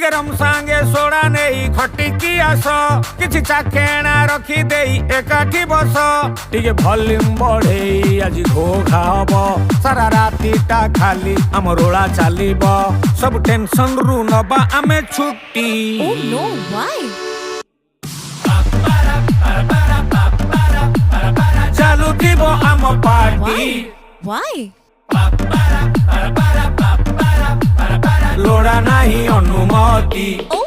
टिके रम सांगे सोडा नहीं खटिकी आस किछि चाखेणा रखी देई एकाठी बस टिके भल्यूम बढ़ेई आज घोघा हब सारा रातीटा खाली आम रोला चलीब सब टेंशन रु नबा आमे छुट्टी। Oh no, why? चालू थीबो आम पार्टी Why? लोड़ा नहीं अनुमति। Oh